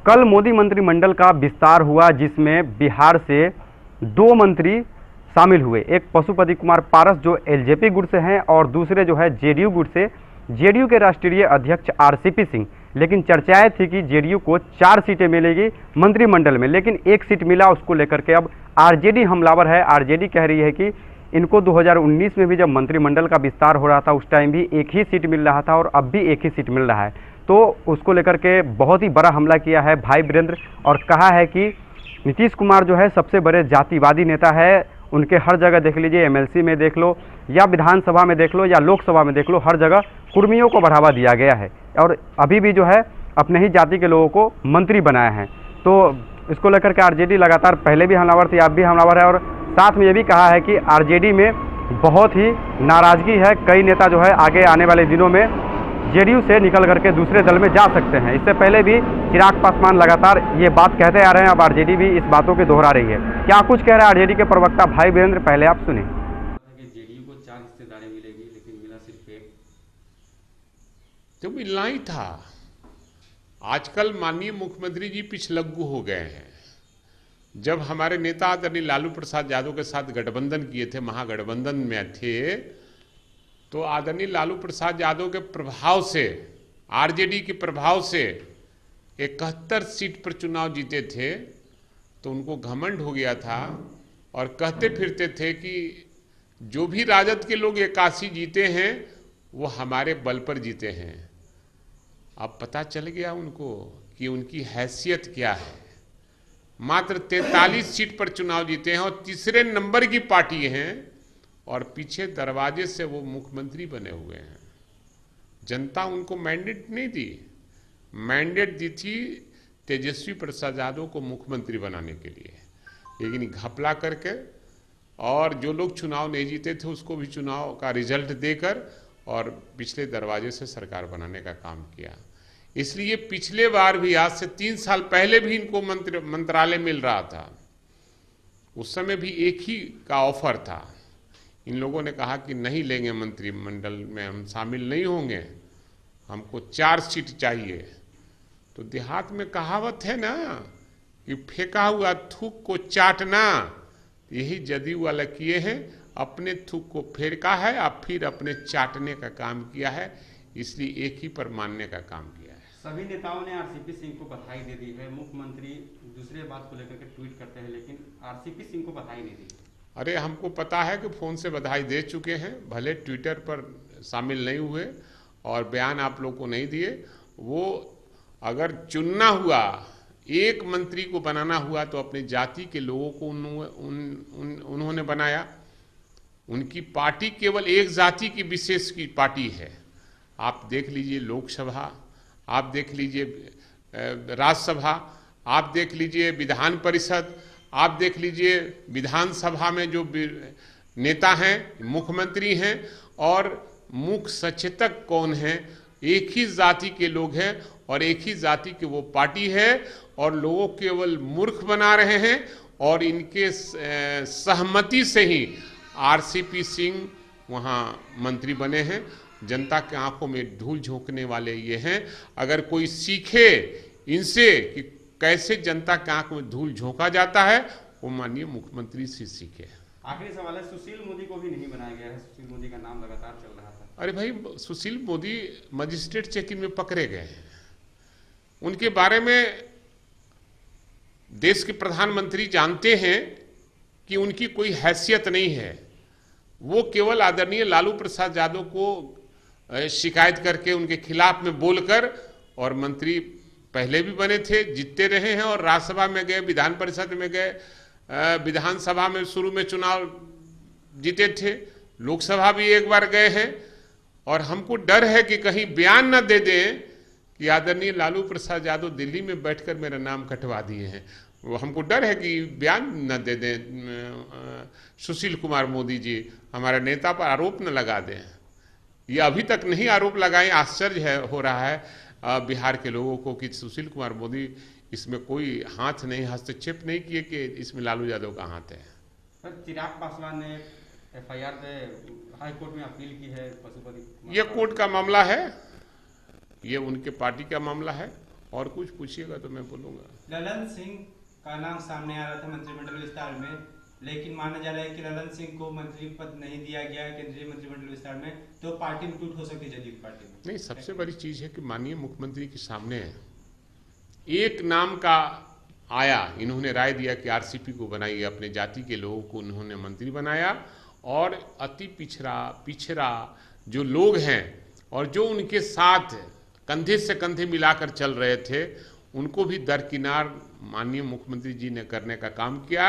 कल मोदी मंत्रिमंडल का विस्तार हुआ, जिसमें बिहार से 2 मंत्री शामिल हुए। एक पशुपति कुमार पारस जो एलजेपी गुट से हैं और दूसरे जो है जेडीयू गुट से, जेडीयू के राष्ट्रीय अध्यक्ष आरसीपी सिंह। लेकिन चर्चाएं थी कि जेडीयू को 4 सीटें मिलेगी मंत्रिमंडल में, लेकिन 1 सीट मिला। उसको लेकर के अब आरजेडी हमलावर है। आरजेडी कह रही है कि इनको 2019 में भी जब मंत्रिमंडल का विस्तार हो रहा था उस टाइम भी 1 ही सीट मिल रहा था और अब भी 1 ही सीट मिल रहा है। तो उसको लेकर के बहुत ही बड़ा हमला किया है भाई वीरेंद्र और कहा है कि नीतीश कुमार जो है सबसे बड़े जातिवादी नेता है। उनके हर जगह देख लीजिए, एमएलसी में देख लो या विधानसभा में देख लो या लोकसभा में देख लो, हर जगह कुर्मियों को बढ़ावा दिया गया है और अभी भी जो है अपने ही जाति के लोगों को मंत्री बनाया है। तो इसको लेकर के आरजेडी लगातार पहले भी हमलावर थी, अब भी हमलावर है और साथ में ये भी कहा है कि आरजेडी में बहुत ही नाराजगी है। कई नेता जो है आगे आने वाले दिनों में जेडीयू से निकल करके दूसरे दल में जा सकते हैं। इससे पहले भी चिराग पासवान लगातार ये बात कहते आ रहे हैं, अब आरजेडी भी इस बातों को दोहरा रही है। क्या कुछ कह रहे हैं आरजेडी के प्रवक्ता भाई वीरेंद्र, पहले आप सुने। जेडीयू को 4 हिस्सेदारी मिलेगी, लेकिन मिला सिर्फ 1। तो मिलना ही था। आजकल माननीय मुख्यमंत्री जी पिछलग्गू हो गए हैं। जब हमारे नेता आदरणीय लालू प्रसाद यादव के साथ गठबंधन किए थे, महागठबंधन में थे, तो आदरणीय लालू प्रसाद यादव के प्रभाव से, आरजेडी के प्रभाव से 71 सीट पर चुनाव जीते थे। तो उनको घमंड हो गया था और कहते फिरते थे कि जो भी राजद के लोग 81 जीते हैं वो हमारे बल पर जीते हैं। अब पता चल गया उनको कि उनकी हैसियत क्या है। मात्र 43 सीट पर चुनाव जीते हैं और तीसरे नंबर की पार्टी हैं और पीछे दरवाजे से वो मुख्यमंत्री बने हुए हैं। जनता उनको मैंडेट नहीं दी, मैंडेट दी थी तेजस्वी प्रसाद यादव को मुख्यमंत्री बनाने के लिए, लेकिन घपला करके और जो लोग चुनाव नहीं जीते थे उसको भी चुनाव का रिजल्ट देकर और पिछले दरवाजे से सरकार बनाने का काम किया। इसलिए पिछले बार भी, आज से 3 साल पहले भी इनको मंत्रालय मिल रहा था। उस समय भी एक ही का ऑफर था। इन लोगों ने कहा कि नहीं लेंगे, मंत्रिमंडल में हम शामिल नहीं होंगे, हमको 4 सीट चाहिए। तो देहात में कहावत है ना कि फेंका हुआ थूक को चाटना, यही जदयू वाला किए हैं। अपने थूक को फेंका है और फिर अपने चाटने का काम किया है, इसलिए एक ही पर मानने का काम किया है। सभी नेताओं ने आरसीपी सिंह को बधाई दे दी है। मुख्यमंत्री दूसरे बात को लेकर के ट्वीट करते हैं, लेकिन आरसीपी सिंह को बधाई नहीं दी। अरे हमको पता है कि फ़ोन से बधाई दे चुके हैं, भले ट्विटर पर शामिल नहीं हुए और बयान आप लोग को नहीं दिए। वो अगर चुनना हुआ, एक मंत्री को बनाना हुआ तो अपनी जाति के लोगों को उन्होंने बनाया। उनकी पार्टी केवल एक जाति की विशेष की पार्टी है। आप देख लीजिए लोकसभा, आप देख लीजिए राज्यसभा, आप देख लीजिए विधान परिषद, आप देख लीजिए विधानसभा में जो नेता हैं, मुख्यमंत्री हैं और मुख्य सचेतक कौन हैं, एक ही जाति के लोग हैं और एक ही जाति की वो पार्टी है और लोगों केवल मूर्ख बना रहे हैं। और इनके सहमति से ही आरसीपी सिंह वहाँ मंत्री बने हैं। जनता के आंखों में धूल झोंकने वाले ये हैं। अगर कोई सीखे इनसे कि कैसे जनता के आंख में धूल झोंका जाता है, वो माननीय मुख्यमंत्री से सीखे। आखिरी सवाल है, सुशील मोदी को भी नहीं बनाया गया है। सुशील मोदी का नाम लगातार चल रहा था। अरे भाई, सुशील मोदी मजिस्ट्रेट चेकिंग में पकड़े गए हैं। उनके बारे में देश के प्रधानमंत्री जानते हैं कि उनकी कोई हैसियत नहीं है। वो केवल आदरणीय लालू प्रसाद यादव को शिकायत करके उनके खिलाफ में बोलकर, और मंत्री पहले भी बने थे, जीतते रहे हैं और राज्यसभा में गए, विधान परिषद में गए, विधानसभा में शुरू में चुनाव जीते थे, लोकसभा भी एक बार गए हैं। और हमको डर है कि कहीं बयान न दे दें कि आदरणीय लालू प्रसाद यादव दिल्ली में बैठकर मेरा नाम कटवा दिए हैं। वो हमको डर है कि बयान न दे दें सुशील कुमार मोदी जी, हमारे नेता पर आरोप न लगा दें। ये अभी तक नहीं आरोप लगाए। आश्चर्य हो रहा है बिहार के लोगों को कि सुशील कुमार मोदी इसमें कोई हाथ नहीं, हस्तक्षेप नहीं किए कि इसमें लालू यादव का हाथ है। सर, चिराग पासवान ने एफआईआर हाई कोर्ट में अपील की है। पशुपति ये कोर्ट का मामला है, ये उनके पार्टी का मामला है और कुछ पूछिएगा तो मैं बोलूँगा। ललन सिंह का नाम सामने आ रहा था मंत्रिमंडल विस्तार में, लेकिन माना जा रहा है कि ललन सिंह को मंत्री पद नहीं दिया गया केंद्रीय मंत्रिमंडल विस्तार में, तो पार्टी में टूट हो सकती है जदयू की पार्टी में। नहीं, सबसे बड़ी चीज़ है कि माननीय मुख्यमंत्री के सामने एक नाम का आया, इन्होंने राय दिया कि आरसीपी को बनाइए, अपने जाति के लोगों को उन्होंने मंत्री बनाया, और अति पिछड़ा जो लोग हैं और जो उनके साथ कंधे से कंधे मिलाकर चल रहे थे, उनको भी दरकिनार माननीय मुख्यमंत्री जी ने करने का काम किया।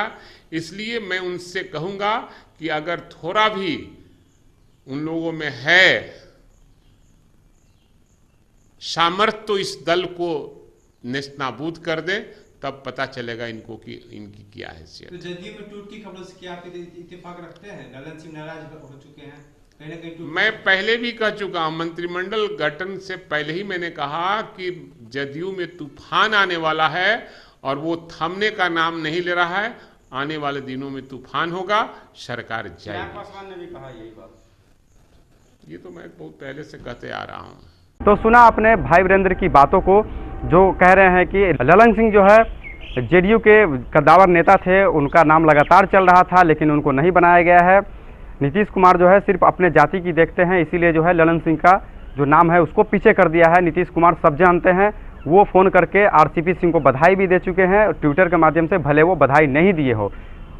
इसलिए मैं उनसे कहूँगा कि अगर थोड़ा भी उन लोगों में है सामर्थ्य तो इस दल को नेस्तनाबूद कर दें, तब पता चलेगा इनको कि इनकी क्या हैसियत। तो जदयू में टूट की खबरों से क्या आप इत्तेफाक रखते हैं? ललन सिंह नाराज हो चुके हैं, कहीं ना कहीं मैं पहले भी कह चुका हूं, मंत्रिमंडल गठन से पहले ही मैंने कहा कि जदयू में तूफान आने वाला है और वो थमने का नाम नहीं ले रहा है। आने वाले दिनों में तूफान होगा, सरकार जाएगी। पासवान ने भी कहा यही बात। ये तो मैं बहुत पहले से कहते आ रहा हूँ। तो सुना आपने भाई वीरेंद्र की बातों को, जो कह रहे हैं कि ललन सिंह जो है जेडीयू के कद्दावर नेता थे, उनका नाम लगातार चल रहा था लेकिन उनको नहीं बनाया गया है। नीतीश कुमार जो है सिर्फ अपने जाति की देखते हैं, इसीलिए जो है ललन सिंह का जो नाम है उसको पीछे कर दिया है। नीतीश कुमार सब जानते हैं, वो फ़ोन करके आरसीपी सिंह को बधाई भी दे चुके हैं ट्विटर के माध्यम से, भले वो बधाई नहीं दिए हो,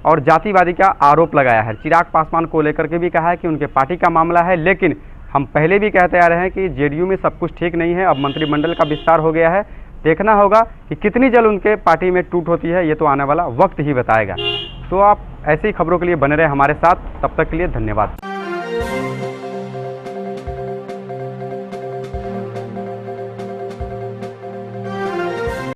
और जातिवादी का आरोप लगाया है। चिराग पासवान को लेकर के भी कहा है कि उनके पार्टी का मामला है, लेकिन हम पहले भी कहते आ रहे हैं कि जेडीयू में सब कुछ ठीक नहीं है। अब मंत्रिमंडल का विस्तार हो गया है, देखना होगा कि कितनी जल्द उनके पार्टी में टूट होती है, ये तो आने वाला वक्त ही बताएगा। तो आप ऐसी खबरों के लिए बने रहे हमारे साथ, तब तक के लिए धन्यवाद।